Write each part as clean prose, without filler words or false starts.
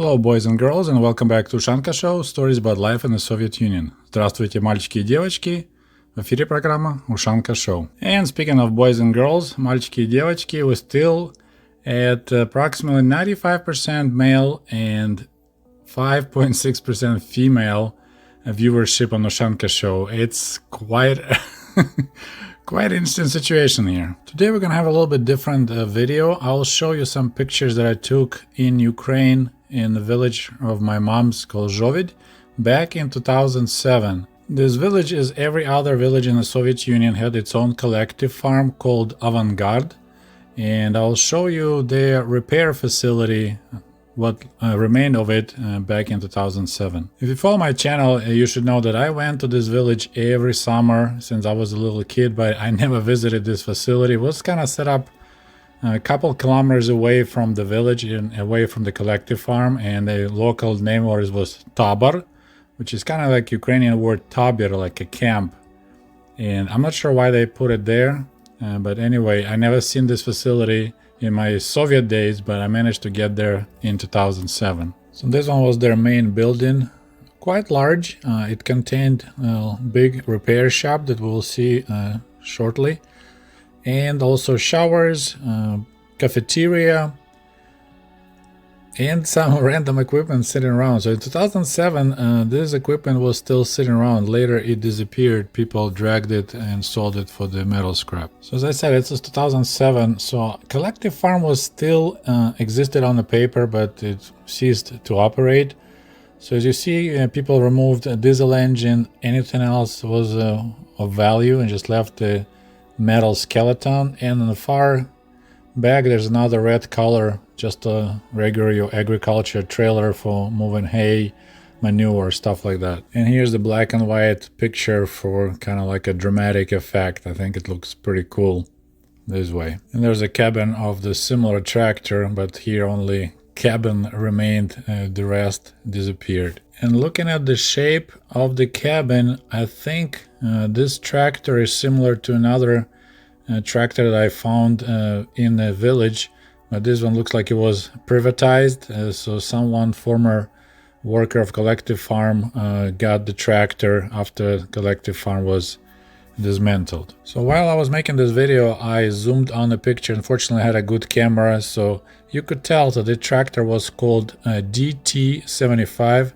Hello, boys and girls, and welcome back to Ushanka Show, stories about life in the Soviet Union. Здравствуйте, мальчики и девочки. В эфире программа Ushanka Show. And speaking of boys and girls, мальчики и девочки, we're still at approximately 95% male and 5.6% female viewership on Ushanka Show. It's quite quite an interesting situation here. Today we're gonna have a little bit different video. I'll show you some pictures that I took in Ukraine in the village of my mom's called Zhovid back in 2007. This village, as every other village in the Soviet Union, had its own collective farm called Avangard, and I'll show you their repair facility, what remained of it back in 2007. If you follow my channel, you should know that I went to this village every summer since I was a little kid, but I never visited this facility. It was kind of set up a couple kilometers away from the village and away from the collective farm, and the local name was Tabar, which is kind of like Ukrainian word tabir, like a camp. And I'm not sure why they put it there, but anyway, I never seen this facility in my Soviet days, but I managed to get there in 2007. So this one was their main building, quite large. It contained a big repair shop that we will see shortly, and also showers, cafeteria, and some random equipment sitting around. So in 2007, this equipment was still sitting around. Later it disappeared. People dragged it and sold it for the metal scrap. So as I said, it's 2007. So collective farm was still existed on the paper, but it ceased to operate. So as you see, people removed a diesel engine. Anything else was of value and just left the metal skeleton. And in the far back, there's another red color, just a regular agriculture trailer for moving hay, manure, stuff like that. And here's the black and white picture for kind of like a dramatic effect. I think it looks pretty cool this way. And there's a cabin of the similar tractor, but here only cabin remained, the rest disappeared. And looking at the shape of the cabin, I think this tractor is similar to another tractor that I found in a village, but this one looks like it was privatized. So someone, former worker of collective farm, got the tractor after collective farm was dismantled. So while I was making this video, I zoomed on the picture. Unfortunately, I had a good camera, so you could tell that the tractor was called DT-75,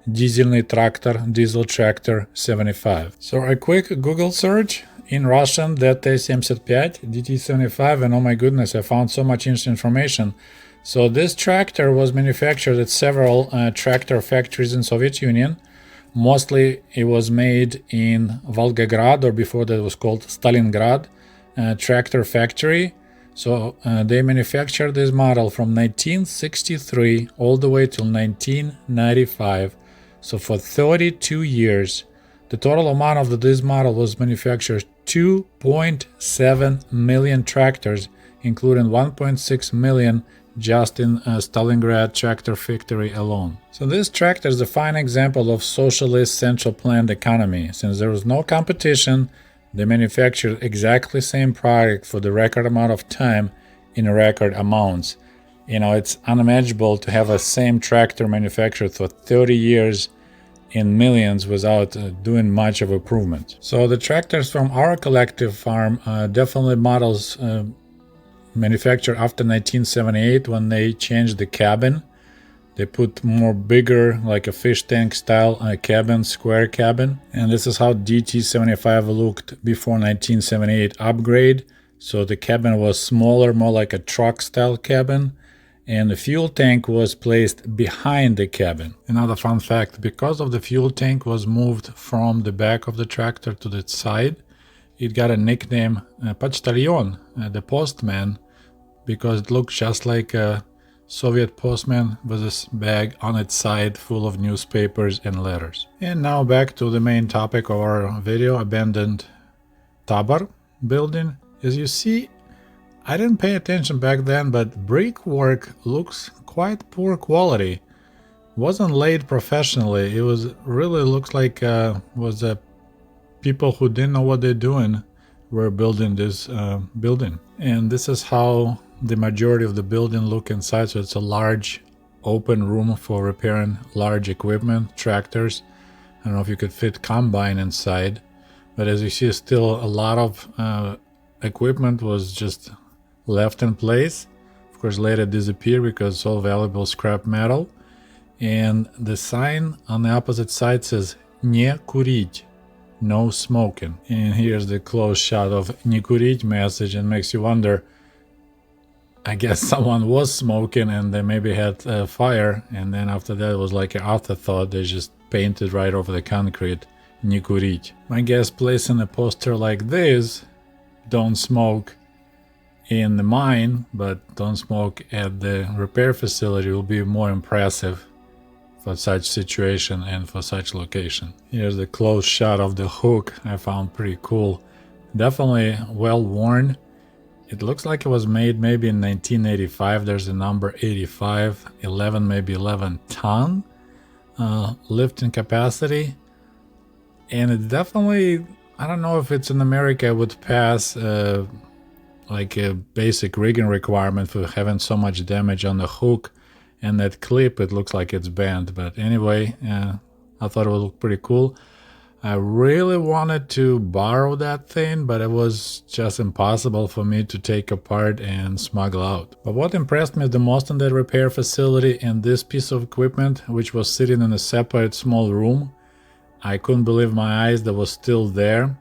Dieselny Traktor, Diesel Tractor 75. So a quick Google search. In Russian, DT-75, DT-75, and oh my goodness, I found so much interesting information. So this tractor was manufactured at several tractor factories in Soviet Union. Mostly it was made in Volgograd, or before that was called Stalingrad, tractor factory. So they manufactured this model from 1963 all the way till 1995. So for 32 years. The total amount of this model was manufactured 2.7 million tractors, including 1.6 million just in Stalingrad tractor factory alone. So this tractor is a fine example of socialist central planned economy. Since there was no competition, they manufactured exactly the same product for the record amount of time in record amounts. You know, it's unimaginable to have a same tractor manufactured for 30 years in millions without doing much of improvement. So the tractors from our collective farm, definitely models manufactured after 1978, when they changed the cabin. They put more bigger, like a fish tank style cabin, square cabin. And this is how DT-75 looked before 1978 upgrade. So the cabin was smaller, more like a truck style cabin, and the fuel tank was placed behind the cabin. Another fun fact, because of the fuel tank was moved from the back of the tractor to the side, it got a nickname Почтальон, the postman, because it looked just like a Soviet postman with this bag on its side full of newspapers and letters. And now back to the main topic of our video, abandoned Tabar building. As you see, I didn't pay attention back then, but brickwork looks quite poor quality. Wasn't laid professionally. It was really looks like people who didn't know what they're doing were building this building. And this is how the majority of the building look inside. So it's a large open room for repairing large equipment, tractors. I don't know if you could fit combine inside, but as you see, still a lot of equipment was just left in place. Of course, later disappeared because it's all valuable scrap metal. And the sign on the opposite side says "Не курить," no smoking. And here's the close shot of "Не курить" message, and makes you wonder, I guess someone was smoking and they maybe had a fire, and then after that it was like an afterthought, they just painted right over the concrete "Не курить." I guess placing a poster like this, "Don't smoke in the mine, but don't smoke at the repair facility," will be more impressive for such situation and for such location. Here's the close shot of the hook. I found pretty cool. Definitely well worn. It looks like it was made maybe in 1985. There's the number 85, 11, maybe 11 ton lifting capacity. And it definitely, I don't know if it's in America, it would pass like a basic rigging requirement for having so much damage on the hook. And that clip, it looks like it's bent. But anyway, I thought it would look pretty cool. I really wanted to borrow that thing, but it was just impossible for me to take apart and smuggle out. But what impressed me the most in that repair facility and this piece of equipment, which was sitting in a separate small room, I couldn't believe my eyes that was still there.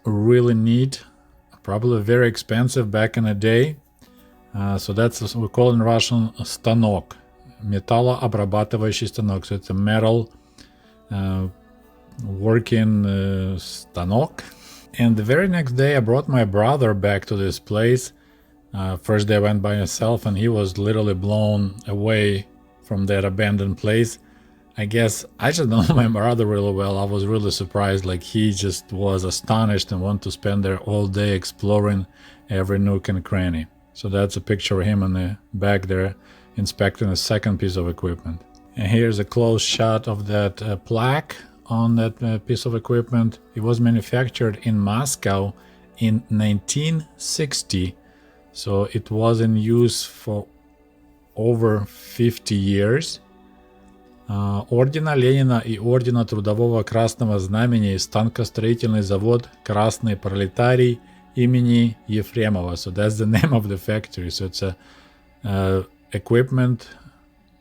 Really neat, probably very expensive back in the day. So that's what we call in Russian станок, металлообрабатывающий станок. So it's a metal working станок. And the very next day I brought my brother back to this place. First day I went by myself and he was literally blown away from that abandoned place. I guess I just know my brother really well. I was really surprised, like he just was astonished and wanted to spend there all day exploring every nook and cranny. So that's a picture of him in the back there inspecting a second piece of equipment. And here's a close shot of that plaque on that piece of equipment. It was manufactured in Moscow in 1960. So it was in use for over 50 years. Ордена Ленина и Ордена Трудового Красного Знамени и станкостроительный завод «Красный пролетарий» имени Ефремова. So that's the name of the factory. So it's a equipment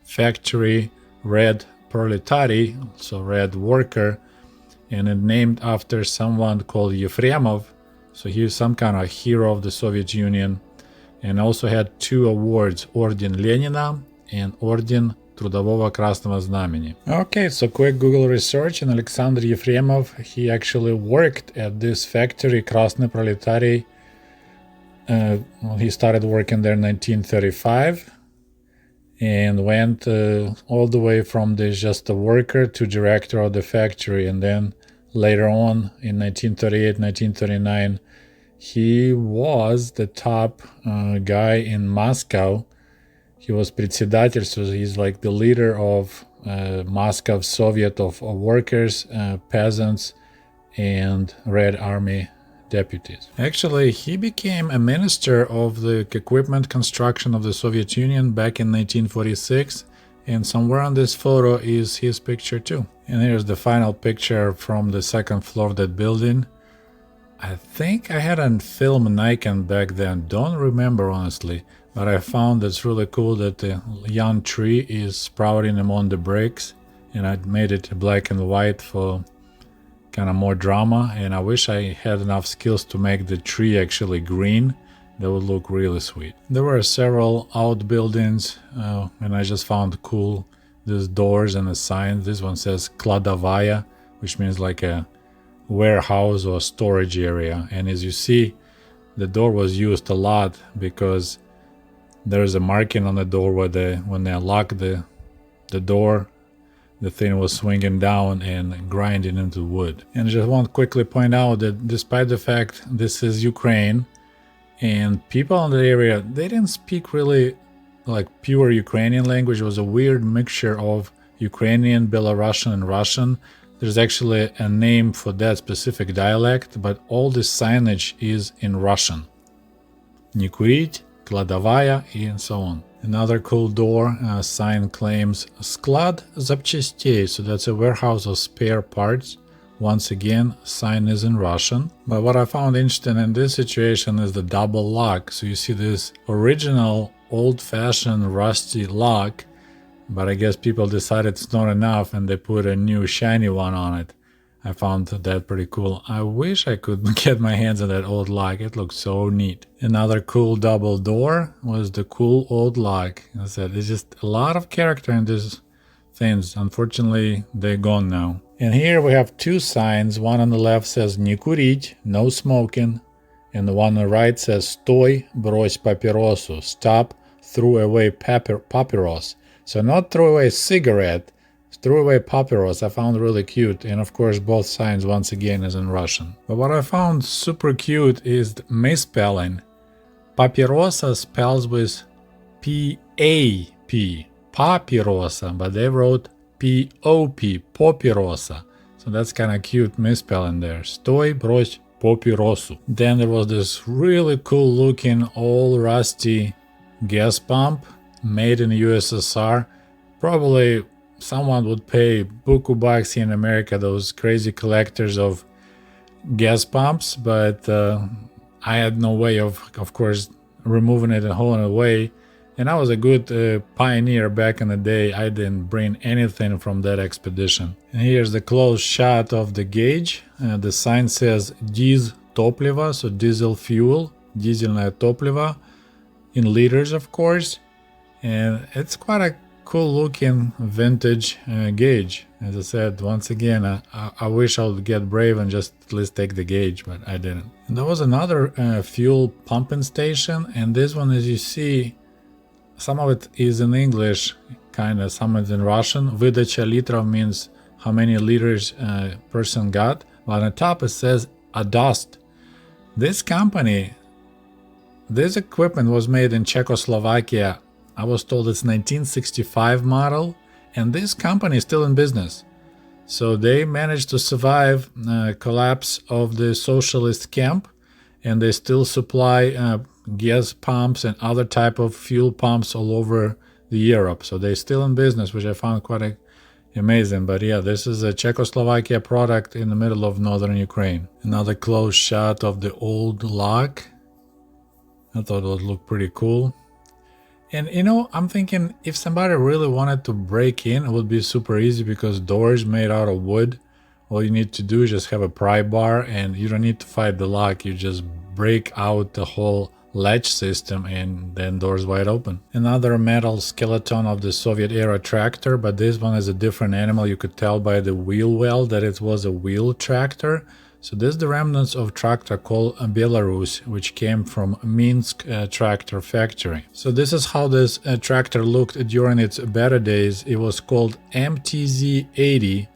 factory, Red Proletary, so red worker, and it named after someone called Yefremov. So he's some kind of hero of the Soviet Union, and also had two awards, Orden Lenina and Orden Трудового Красного Знамени. Okay, so quick Google research, and Alexander Yefremov, he actually worked at this factory, Krasny Proletary. He started working there in 1935 and went all the way from this just a worker to director of the factory. And then later on in 1938, 1939, he was the top guy in Moscow. He was председатель, so he's like the leader of Moscow Soviet of workers, peasants, and Red Army deputies. Actually, he became a minister of the equipment construction of the Soviet Union back in 1946, and somewhere on this photo is his picture too. And here's the final picture from the second floor of that building. I think I had a film Nikon back then, don't remember honestly, but I found it's really cool that the young tree is sprouting among the bricks, and I made it black and white for kind of more drama, and I wish I had enough skills to make the tree actually green. That would look really sweet. There were several outbuildings, and I just found cool these doors and the signs. This one says Kladovaya, which means like a warehouse or storage area, and as you see, the door was used a lot because there's a marking on the door where when they unlock the door, the thing was swinging down and grinding into wood. And I just want to quickly point out that despite the fact this is Ukraine, and people in the area, they didn't speak really like pure Ukrainian language. It was a weird mixture of Ukrainian, Belarusian, and Russian. There's actually a name for that specific dialect, but all the signage is in Russian. Не курить, Kladovaya, and so on. Another cool door, sign claims Sklad запчастей, so that's a warehouse of spare parts. Once again, sign is in Russian. But what I found interesting in this situation is the double lock. So you see this original old-fashioned rusty lock, but I guess people decided it's not enough and they put a new shiny one on it. I found that pretty cool. I wish I could get my hands on that old lock. It looks so neat. Another cool double door was the cool old lock. As I said, there's just a lot of character in these things. Unfortunately, they're gone now. And here we have two signs. One on the left says "Не курить," no smoking. And the one on the right says "Стой, брось папиросу," stop, throw away papyrus. So not throw away cigarette, throw away papyrus. I found really cute. And of course, both signs once again is in Russian. But what I found super cute is the misspelling. Papyrosa spells with P-A-P, papyrosa, but they wrote P-O-P, papyrosa. So that's kind of cute misspelling there. Sтой, брось папиросу. Then there was this really cool looking old rusty gas pump made in the USSR. Probably someone would pay buku bucks here in America, those crazy collectors of gas pumps, but I had no way of course, removing it and hauling it away. And I was a good pioneer back in the day. I didn't bring anything from that expedition. And here's the close shot of the gauge. The sign says "Diz topliva," so diesel fuel, дизельное топливо, in liters, of course. And it's quite a cool looking vintage gauge. As I said, once again, I wish I would get brave and just at least take the gauge, but I didn't. And there was another fuel pumping station, and this one, as you see, some of it is in English, kind of, some is in Russian. Выдача litrov means how many liters a person got. But on the top it says Adost. This company, this equipment was made in Czechoslovakia. I was told it's 1965 model, and this company is still in business. So they managed to survive collapse of the socialist camp, and they still supply gas pumps and other type of fuel pumps all over the Europe. So they're still in business, which I found quite amazing. But yeah, this is a Czechoslovakia product in the middle of northern Ukraine. Another close shot of the old lock. I thought it would look pretty cool. And you know, I'm thinking if somebody really wanted to break in, it would be super easy because doors made out of wood. All you need to do is just have a pry bar and you don't need to fight the lock. You just break out the whole latch system and then doors wide open. Another metal skeleton of the Soviet era tractor, but this one is a different animal. You could tell by the wheel well that it was a wheel tractor. So this is the remnants of tractor called Belarus, which came from Minsk tractor factory. So this is how this tractor looked during its better days. It was called MTZ-80,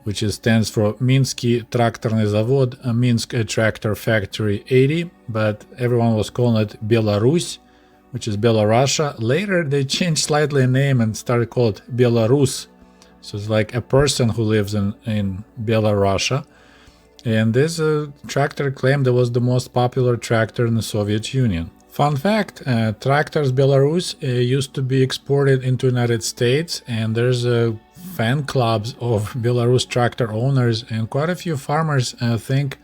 which stands for Minsky Traktorny Zavod, Minsk Tractor Factory 80, but everyone was calling it Belarus, which is Belarusia. Later they changed slightly name and started calling it Belarus. So it's like a person who lives in Belarusia. And this tractor claimed it was the most popular tractor in the Soviet Union. Fun fact, tractors Belarus used to be exported into the United States, and there's fan clubs of Belarus tractor owners, and quite a few farmers think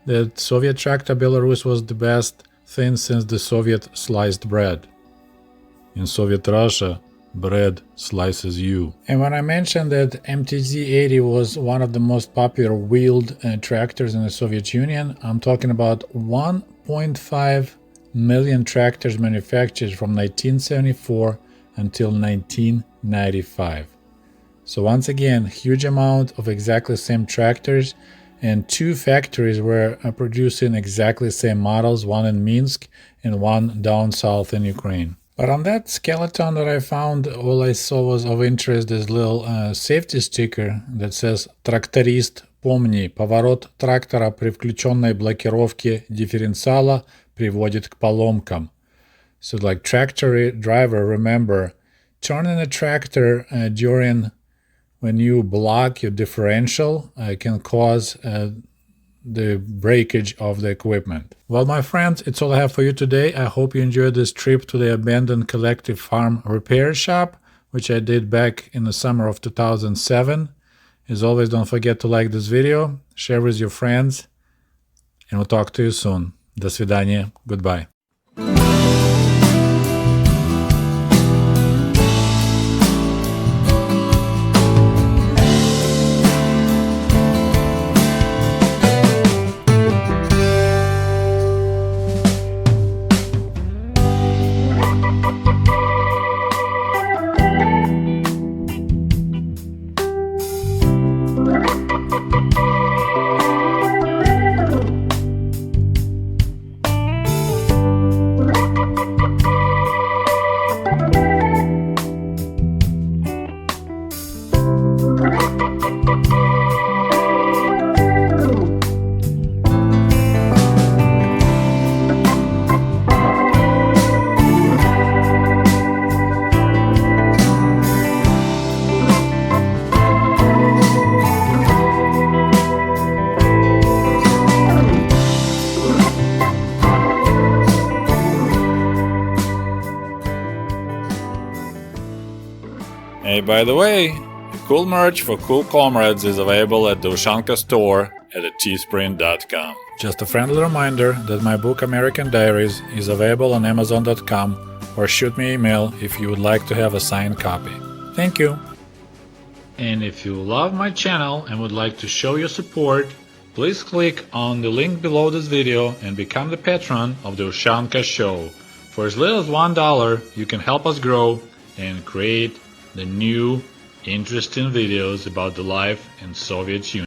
that Soviet tractor Belarus was the best thing since the Soviet sliced bread. In Soviet Russia, bread slices you. And when I mentioned that MTZ-80 was one of the most popular wheeled tractors in the Soviet Union, I'm talking about 1.5 million tractors manufactured from 1974 until 1995. So once again, huge amount of exactly same tractors, and two factories were producing exactly same models, one in Minsk and one down south in Ukraine. But on that skeleton that I found, all I saw was of interest this little safety sticker that says «Тракторист, помни, поворот трактора при включенной блокировке дифференциала приводит к поломкам». So like tractor driver, remember, turning a tractor during when you block your differential can cause the breakage of the equipment. Well, my friends, it's all I have for you today. I hope you enjoyed this trip to the abandoned collective farm repair shop, which I did back in the summer of 2007. As always, don't forget to like this video, share with your friends, and we'll talk to you soon. До свидания. Goodbye. Hey, by the way, cool merch for cool comrades is available at the Ushanka store at teespring.com. Just a friendly reminder that my book American Diaries is available on amazon.com, or shoot me an email if you would like to have a signed copy. Thank you! And if you love my channel and would like to show your support, please click on the link below this video and become the patron of the Ushanka Show. For as little as $1, you can help us grow and create the new, interesting videos about the life in Soviet Union.